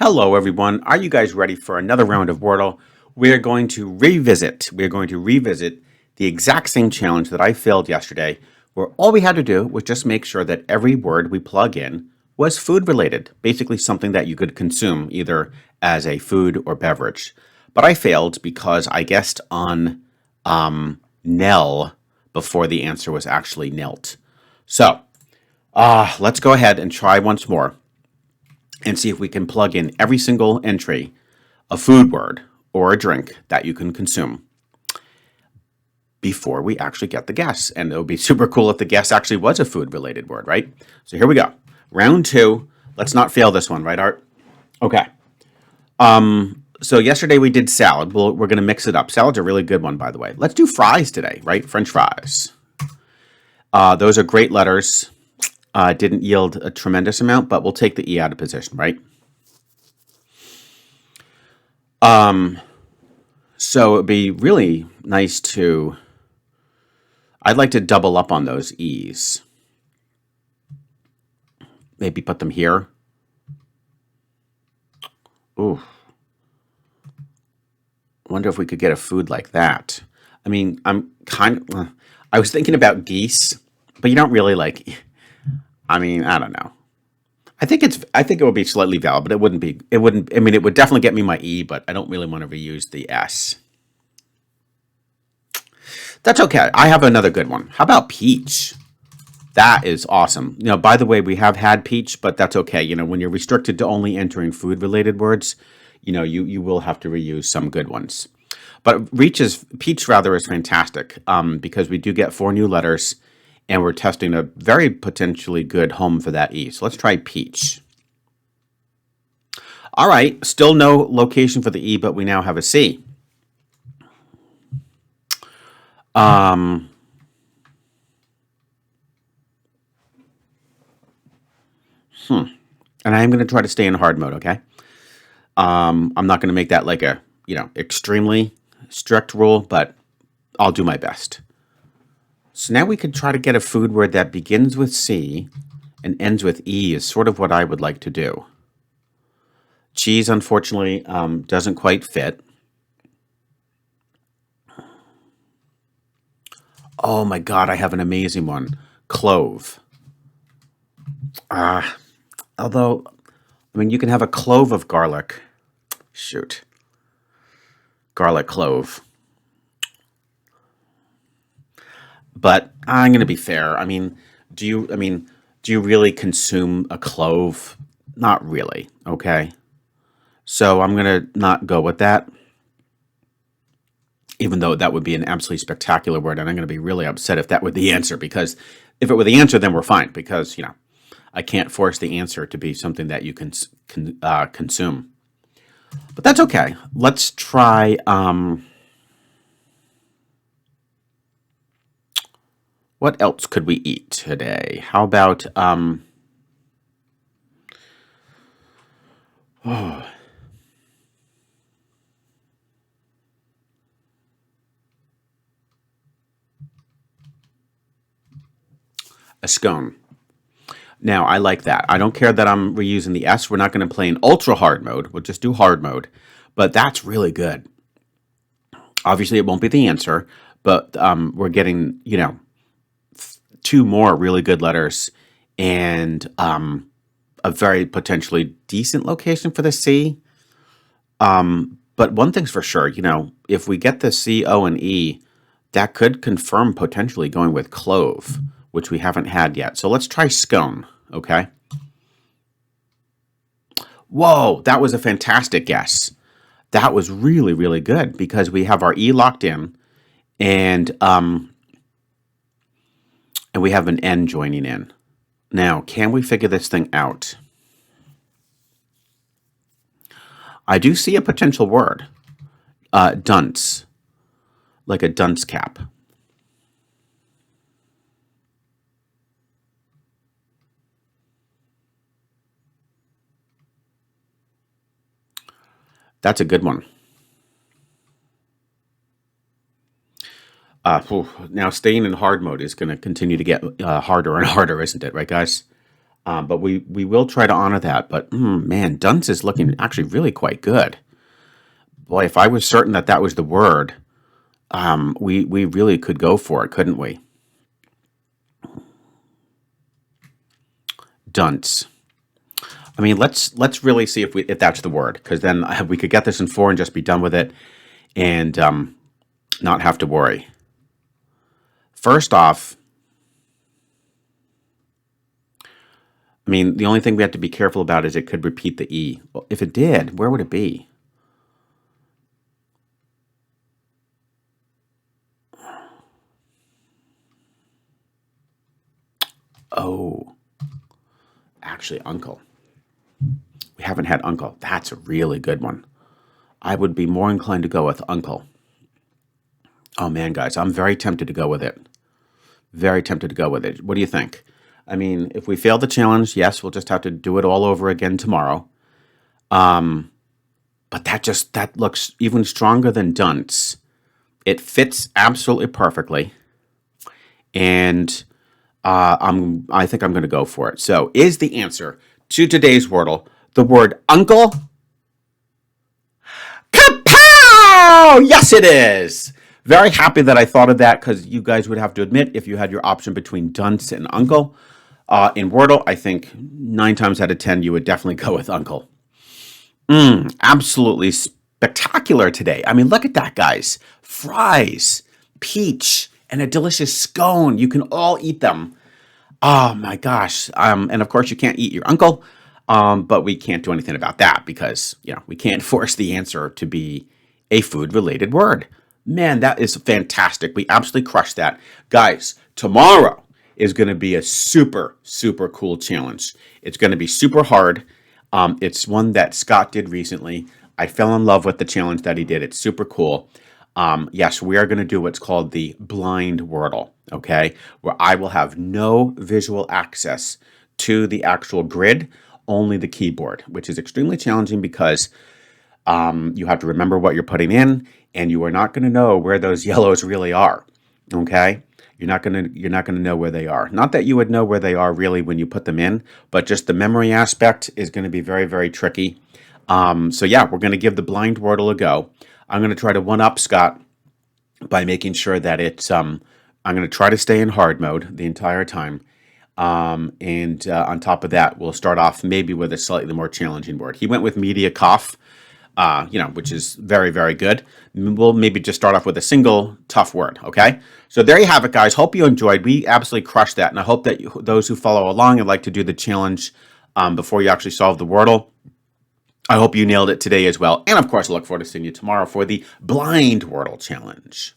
Hello, everyone. Are you guys ready for another round of Wordle? We're going to revisit the exact same challenge that I failed yesterday, where all we had to do was just make sure that every word we plug in was food related, basically something that you could consume either as a food or beverage. But I failed because I guessed on Nell before the answer was actually Nelt. So let's go ahead and try once more and see if we can plug in every single entry, a food word or a drink that you can consume before we actually get the guess. And it would be super cool if the guess actually was a food related word, right? So here we go. Round two. Let's not fail this one, right, Art? Okay. So yesterday we did salad. We're going to mix it up. Salad's a really good one, by the way. Let's do fries today, right? French fries. Those are great letters. Didn't yield a tremendous amount, but we'll take the E out of position, right? So it'd be really nice to, I'd like to double up on those E's. Maybe put them here. Ooh. Wonder if we could get a food like that. I mean, I was thinking about geese, but you don't really like, I mean, I don't know. I think it would be slightly valid, but it would definitely get me my E, but I don't really want to reuse the S. That's okay. I have another good one. How about peach? That is awesome. By the way, we have had peach, but that's okay. When you're restricted to only entering food related words, you will have to reuse some good ones. But peach rather is fantastic because we do get 4 new letters and we're testing a very potentially good home for that E. So let's try peach. All right, still no location for the E, but we now have a C. And I am going to try to stay in hard mode, okay? I'm not going to make that like a, extremely strict rule, but I'll do my best. So now we could try to get a food word that begins with C and ends with E is sort of what I would like to do. Cheese, unfortunately, doesn't quite fit. Oh my God, I have an amazing one. Clove. Although, you can have a clove of garlic. Shoot. Garlic clove. But I'm going to be fair. Do you really consume a clove? Not really, okay? So I'm going to not go with that. Even though that would be an absolutely spectacular word, and I'm going to be really upset if that were the answer, because if it were the answer, then we're fine, because, I can't force the answer to be something that you can consume. But that's okay. Let's try, what else could we eat today? How about, a scone. Now, I like that. I don't care that I'm reusing the S. We're not going to play in ultra hard mode. We'll just do hard mode. But that's really good. Obviously, it won't be the answer, but we're getting, 2 more really good letters and a very potentially decent location for the C. But one thing's for sure, if we get the C, O, and E, that could confirm potentially going with clove, which we haven't had yet. So let's try scone, okay? Whoa, that was a fantastic guess. That was really, really good because we have our E locked in and we have an N joining in. Now, can we figure this thing out? I do see a potential word. Dunce. Like a dunce cap. That's a good one. Now, staying in hard mode is going to continue to get harder and harder, isn't it? Right, guys? But we will try to honor that. But man, dunce is looking actually really quite good. Boy, if I was certain that that was the word, we really could go for it, couldn't we? Dunce. I mean, let's really see if that's the word, because then we could get this in 4 and just be done with it, and not have to worry. First off, I mean, the only thing we have to be careful about is it could repeat the E. Well, if it did, where would it be? Oh, actually, uncle. We haven't had uncle. That's a really good one. I would be more inclined to go with uncle. Oh man, guys, I'm very tempted to go with it. Very tempted to go with it. What do you think? I mean, if we fail the challenge, yes, we'll just have to do it all over again tomorrow. But that looks even stronger than dunce. It fits absolutely perfectly, and I think I'm going to go for it. So, is the answer to today's Wordle the word uncle? Kapow! Yes, it is. Very happy that I thought of that, because you guys would have to admit, if you had your option between dunce and uncle in Wordle, I think 9 times out of 10 you would definitely go with uncle. Absolutely spectacular today. I mean, look at that, guys. Fries, peach, and a delicious scone. You can all eat them. Oh my gosh. And of course, you can't eat your uncle, but we can't do anything about that because, we can't force the answer to be a food-related word. Man, that is fantastic. We absolutely crushed that. Guys, tomorrow is going to be a super, super cool challenge. It's going to be super hard. It's one that Scott did recently. I fell in love with the challenge that he did. It's super cool. Yes, we are going to do what's called the blind Wordle, okay? Where I will have no visual access to the actual grid, only the keyboard, which is extremely challenging because you have to remember what you're putting in, and you are not going to know where those yellows really are, okay? You're not going to know where they are. Not that you would know where they are really when you put them in, but just the memory aspect is going to be very, very tricky. So yeah, we're going to give the blind Wordle a go. I'm going to try to one-up Scott by making sure that it's, I'm going to try to stay in hard mode the entire time. And on top of that, we'll start off maybe with a slightly more challenging word. He went with media cough, which is very, very good. We'll maybe just start off with a single tough word, okay? So there you have it, guys. Hope you enjoyed. We absolutely crushed that, and I hope that those who follow along and like to do the challenge before you actually solve the Wordle, I hope you nailed it today as well. And of course, I look forward to seeing you tomorrow for the blind Wordle challenge.